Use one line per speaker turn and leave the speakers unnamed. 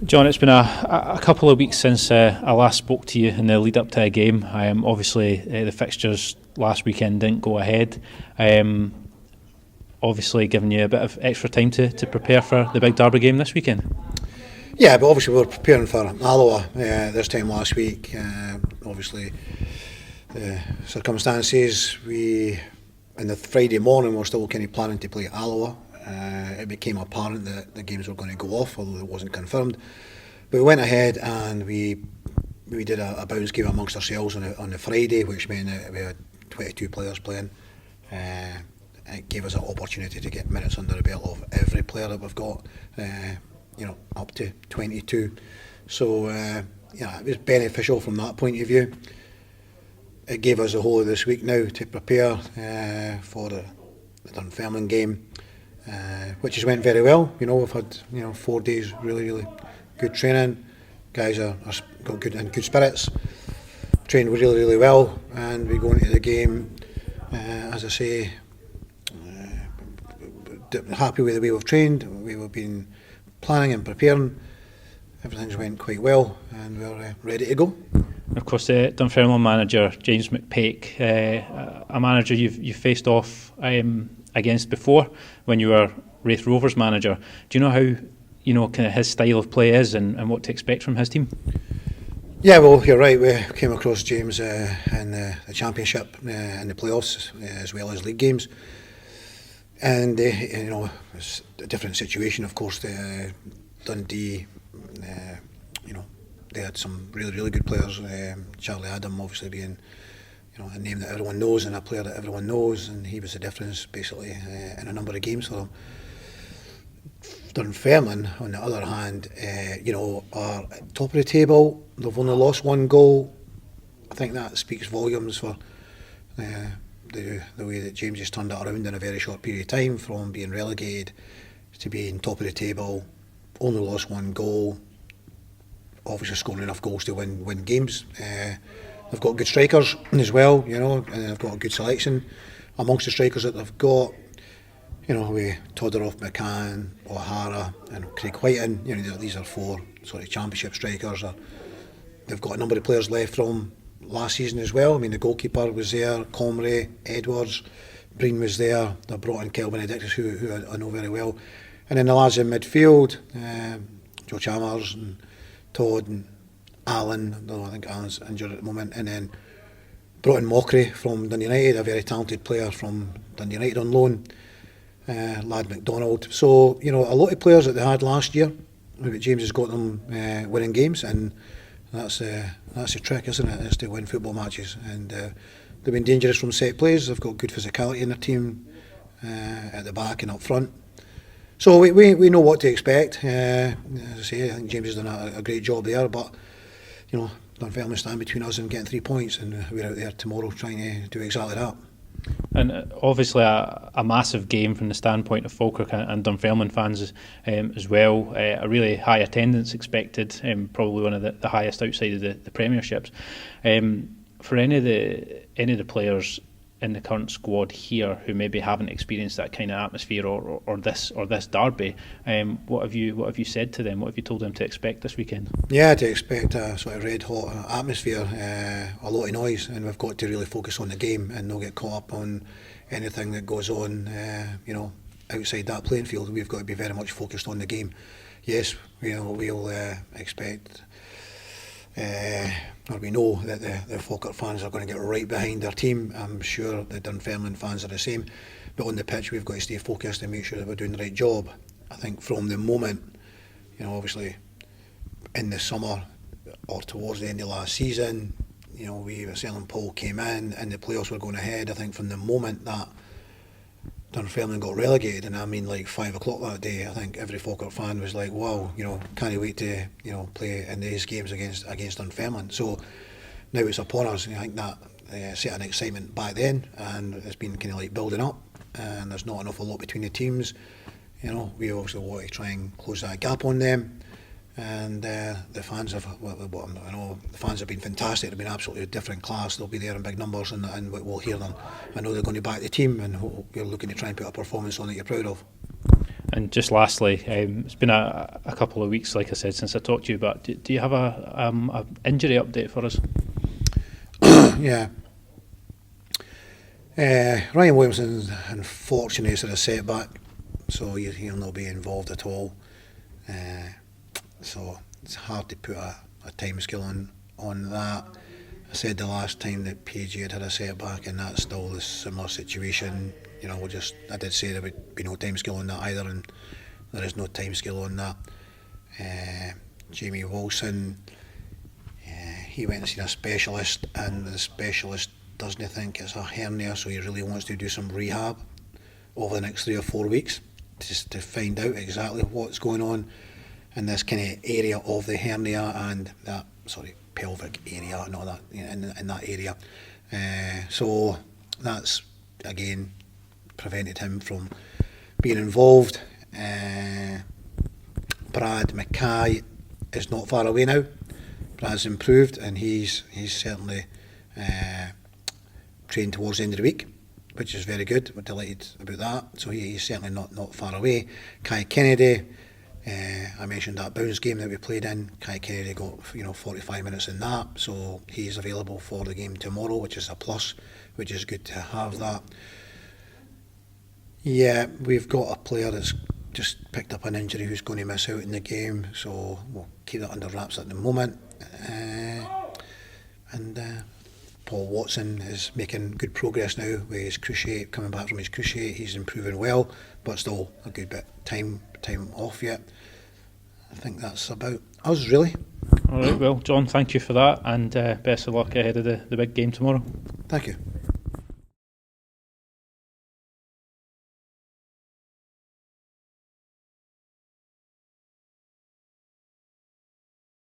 John, it's been a couple of weeks since I last spoke to you in the lead up to a game. Obviously, the fixtures last weekend didn't go ahead. Obviously, giving you a bit of extra time to prepare for the big derby game this weekend.
Yeah, but obviously we were preparing for Alloa this time last week. Obviously, the circumstances, in the Friday morning we were still kind of planning to play Alloa. It became apparent that the games were going to go off, although it wasn't confirmed. But we went ahead and we did a bounce game amongst ourselves on the Friday, which meant that we had 22 players playing. It gave us an opportunity to get minutes under the belt of every player that we've got, up to 22. So it was beneficial from that point of view. It gave us the whole of this week now to prepare for the Dunfermline game. Which has went very well. We've had 4 days really good training. Guys are got good spirits. Trained really well, and we go into the game, as I say, happy with the way we've trained. We've been planning and preparing. Everything's went quite well, and we're ready to go.
Of course, the Dunfermline manager James McPake, a manager you've faced off against before when you were Wraith Rovers manager. Do you know how kind of his style of play is and what to expect from his team?
Yeah, well, you're right. We came across James in the Championship in the playoffs as well as league games, and it's a different situation. Of course, Dundee, they had some really good players. Charlie Adam obviously being a name that everyone knows and a player that everyone knows, and he was the difference basically in a number of games for them. Dunfermline, on the other hand, are at top of the table. They've only lost 1 goal. I think that speaks volumes for the way that James has turned it around in a very short period of time, from being relegated to being top of the table. Only lost 1 goal. Obviously scoring enough goals to win games. They've got good strikers as well, and they've got a good selection amongst the strikers that they've got. We Todorov, McCann, O'Hara and Craig Whiten. These are 4 sort of championship strikers. They've got a number of players left from last season as well. I mean, the goalkeeper was there, Comrie, Edwards, Breen was there. They brought in Kel Benedictus, who I know very well. And then the lads in midfield, Joe Chalmers and Todd and Alan, I think Alan's injured at the moment, and then brought in Mockery from Dundee United, a very talented player from Dundee United on loan, lad McDonald. So, a lot of players that they had last year, James has got them winning games, and that's the trick, isn't it? Is to win football matches, and they've been dangerous from set plays. They've got good physicality in their team at the back and up front. So we know what to expect. As I say, I think James has done a great job there, but Dunfermline stand between us and getting 3 points, and we're out there tomorrow trying to do exactly that.
And obviously a massive game from the standpoint of Falkirk and Dunfermline fans as well. A really high attendance expected, probably one of the highest outside of the Premierships. For any of the players in the current squad here who maybe haven't experienced that kind of atmosphere or this derby, what have you said to them? What have you told them to expect this weekend?
Yeah, to expect a sort of red hot atmosphere, a lot of noise, and we've got to really focus on the game and not get caught up on anything that goes on outside that playing field. We've got to be very much focused on the game. Yes, we'll expect or we know that the Falkirk fans are going to get right behind their team. I'm sure the Dunfermline fans are the same. But on the pitch, we've got to stay focused and make sure that we're doing the right job. I think from the moment, obviously in the summer or towards the end of last season, Selling Paul came in and the playoffs were going ahead. I think from the moment that Dunfermline got relegated, and I mean like 5 o'clock that day, I think every Falkirk fan was like, wow, can't wait to play in these games against Dunfermline. So now it's upon us, and I think that set an excitement back then, and it's been kind of like building up, and there's not an awful lot between the teams. We obviously want to try and close that gap on them, and the fans have the fans have been fantastic. They've been absolutely a different class. They'll be there in big numbers, and we'll hear them. I know they're going to back the team, and we're looking to try and put a performance on that you're proud of.
And just lastly, it's been a couple of weeks, like I said, since I talked to you, but do you have a injury update for us?
Yeah. Ryan Williamson, unfortunately, has had a setback, so he'll not be involved at all. So it's hard to put a time scale on that. I said the last time that PG had a setback, and that's still a similar situation. I did say there would be no time scale on that either, and there is no time scale on that. Jamie Wilson, he went and seen a specialist, and the specialist doesn't think it's a hernia, so he really wants to do some rehab over the next 3 or 4 weeks just to find out exactly what's going on in this kind of area of the hernia and that pelvic area and all that, in that area. So that's again prevented him from being involved. Brad Mackay is not far away now. Brad's improved, and he's certainly trained towards the end of the week, which is very good. We're delighted about that. So he's certainly not far away. Kai Kennedy, I mentioned that Bounce game that we played in. Kai Kennedy got 45 minutes in that, so he's available for the game tomorrow, which is a plus, which is good to have that. Yeah, we've got a player that's just picked up an injury who's going to miss out in the game, so we'll keep that under wraps at the moment. And Paul Watson is making good progress now with his cruciate, coming back from his cruciate. He's improving well, but still a good bit time off yet. I think that's about us, really.
All right, well, John, thank you for that, and best of luck ahead of the big game tomorrow.
Thank you.